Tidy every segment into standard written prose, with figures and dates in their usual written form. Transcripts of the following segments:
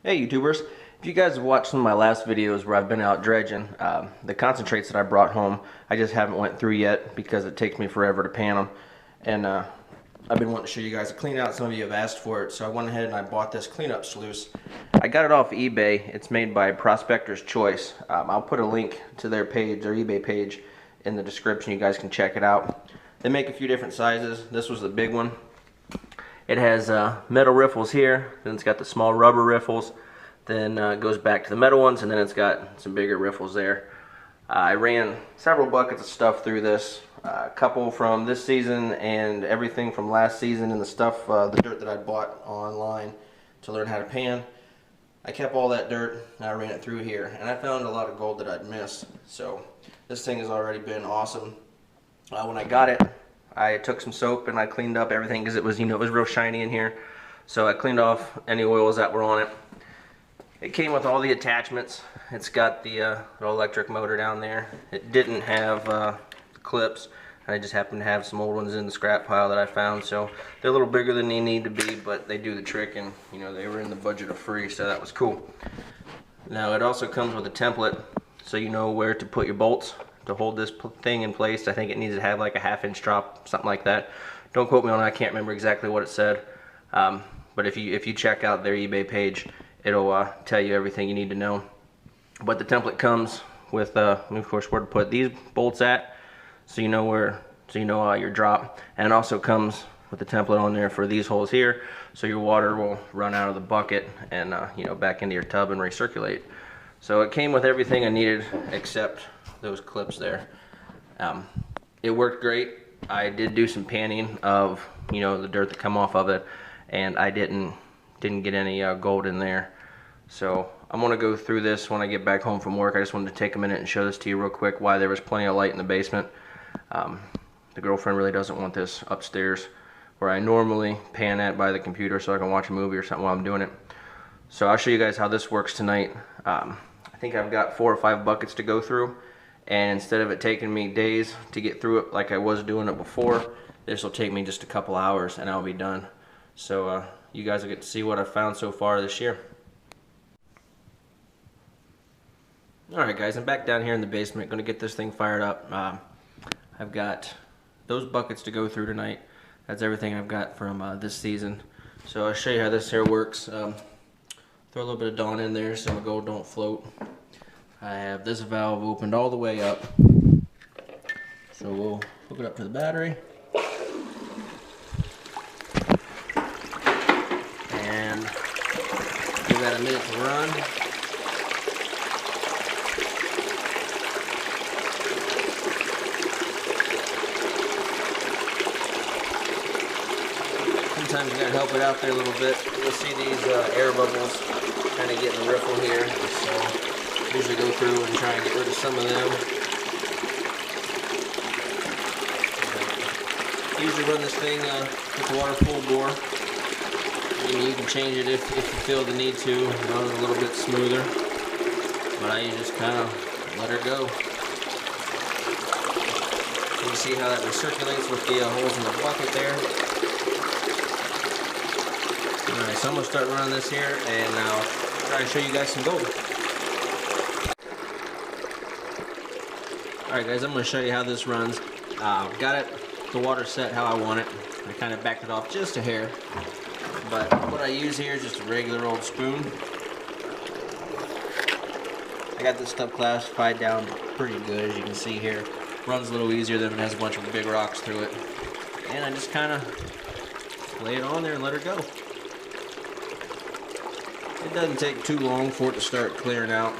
Hey YouTubers, if you guys have watched some of my last videos where I've been out dredging, the concentrates that I brought home, I just haven't went through yet because it takes me forever to pan them. And I've been wanting to show you guys a clean out. Some of you have asked for it, so I went ahead and I bought this cleanup sluice. I got it off eBay. It's made by Prospectors Choice. I'll put a link to their page, their eBay page, in the description. You guys can check it out. They make a few different sizes. This was the big one. It has metal riffles here, then it's got the small rubber riffles, then it goes back to the metal ones, and then it's got some bigger riffles there. I ran several buckets of stuff through this, a couple from this season and everything from last season, and the stuff, the dirt that I bought online to learn how to pan. I kept all that dirt and I ran it through here, and I found a lot of gold that I'd missed. So this thing has already been awesome. When I got it, I took some soap and I cleaned up everything because it was, it was real shiny in here. So I cleaned off any oils that were on it. It came with all the attachments. It's got the electric motor down there. It didn't have clips. I just happened to have some old ones in the scrap pile that I found. So they're a little bigger than they need to be, but they do the trick, and they were in the budget of free, so that was cool. Now it also comes with a template, so you know where to put your bolts to hold this thing in place. I think it needs to have like a 1/2 inch drop, something like that. Don't quote me on it, I can't remember exactly what it said. But if you check out their eBay page, it'll tell you everything you need to know. But the template comes with, of course, where to put these bolts at, so you know your drop. And it also comes with the template on there for these holes here, so your water will run out of the bucket and back into your tub and recirculate. So it came with everything I needed except those clips there. It worked great. I did do some panning of the dirt that come off of it, and I didn't get any gold in there. So I'm gonna go through this when I get back home from work. I just wanted to take a minute and show this to you real quick, why there was plenty of light in the basement. The girlfriend really doesn't want this upstairs where I normally pan at by the computer so I can watch a movie or something while I'm doing it. So I'll show you guys how this works tonight. I think I've got 4 or 5 buckets to go through, and instead of it taking me days to get through it like I was doing it before, this will take me just a couple hours and I'll be done. So you guys will get to see what I've found so far this year. Alright guys, I'm back down here in the basement, gonna get this thing fired up. I've got those buckets to go through tonight. That's everything I've got from this season. So I'll show you how this here works. Throw a little bit of Dawn in there so my gold don't float. I have this valve opened all the way up, so we'll hook it up to the battery and give that a minute to run. Sometimes you gotta help it out there a little bit. You'll see these air bubbles kind of getting the riffle here, so usually go through and try and get rid of some of them. Usually run this thing with the water full bore. You can change it if you feel the need to, run it a little bit smoother. But I just kind of let her go. You can see how that recirculates with the holes in the bucket there. Alright, so I'm going to start running this here, and I'll try and show you guys some gold. Alright guys, I'm going to show you how this runs. Got it, the water set how I want it. I kind of backed it off just a hair. But what I use here is just a regular old spoon. I got this stuff classified down pretty good, as you can see here. Runs a little easier than it has a bunch of big rocks through it. And I just kind of lay it on there and let her go. It doesn't take too long for it to start clearing out.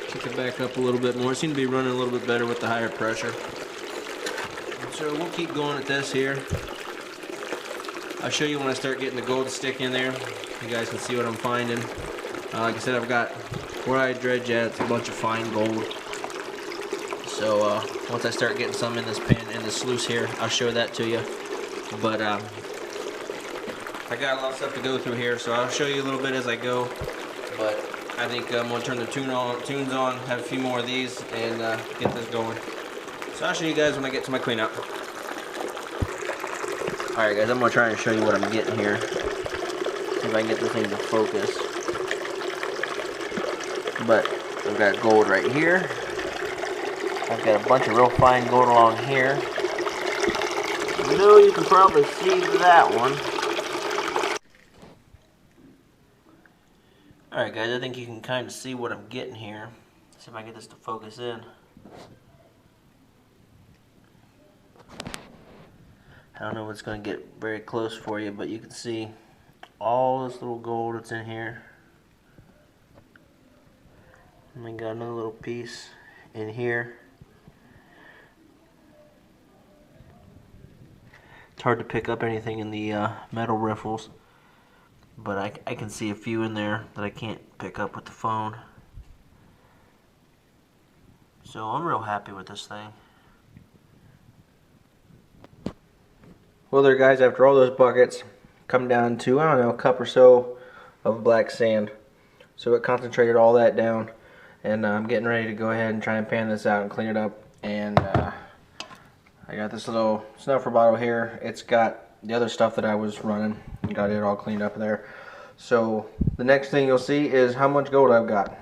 Kick it back up a little bit more. It seems to be running a little bit better with the higher pressure. So we'll keep going at this here. I'll show you when I start getting the gold stick in there. You guys can see what I'm finding. Like I said, I've got where I dredge at, it's a bunch of fine gold. So once I start getting some in this pan, in the sluice here, I'll show that to you. But I got a lot of stuff to go through here, so I'll show you a little bit as I go. But I think I'm gonna turn the tunes on, have a few more of these, and get this going. So I'll show you guys when I get to my clean out. Alright guys, I'm gonna try and show you what I'm getting here. See if I can get this thing to focus. But I've got gold right here. I've got a bunch of real fine gold along here. You know, you can probably see that one. Alright guys, I think you can kind of see what I'm getting here. See if I can get this to focus in. I don't know if it's going to get very close for you, but you can see all this little gold that's in here. And then got another little piece in here. It's hard to pick up anything in the metal riffles, but I can see a few in there that I can't pick up with the phone. So I'm real happy with this thing. Well there guys, after all those buckets, come down to, I don't know, a cup or so of black sand. So it concentrated all that down, and I'm getting ready to go ahead and try and pan this out and clean it up. And I got this little snuffer bottle here. It's got the other stuff that I was running. Got it all cleaned up there. So the next thing you'll see is how much gold I've got.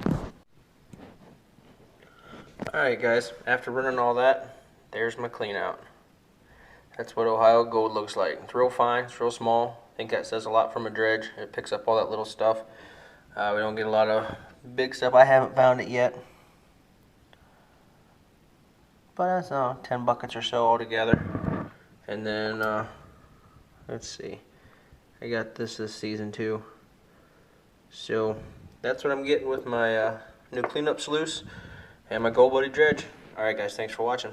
Alright guys, after running all that, there's my clean out. That's what Ohio gold looks like. It's real fine, it's real small. I think that says a lot from a dredge. It picks up all that little stuff. We don't get a lot of big stuff. I haven't found it yet. But that's 10 buckets or so altogether. And then, let's see. I got this season too. So, that's what I'm getting with my new cleanup sluice and my gold buddy dredge. Alright guys, thanks for watching.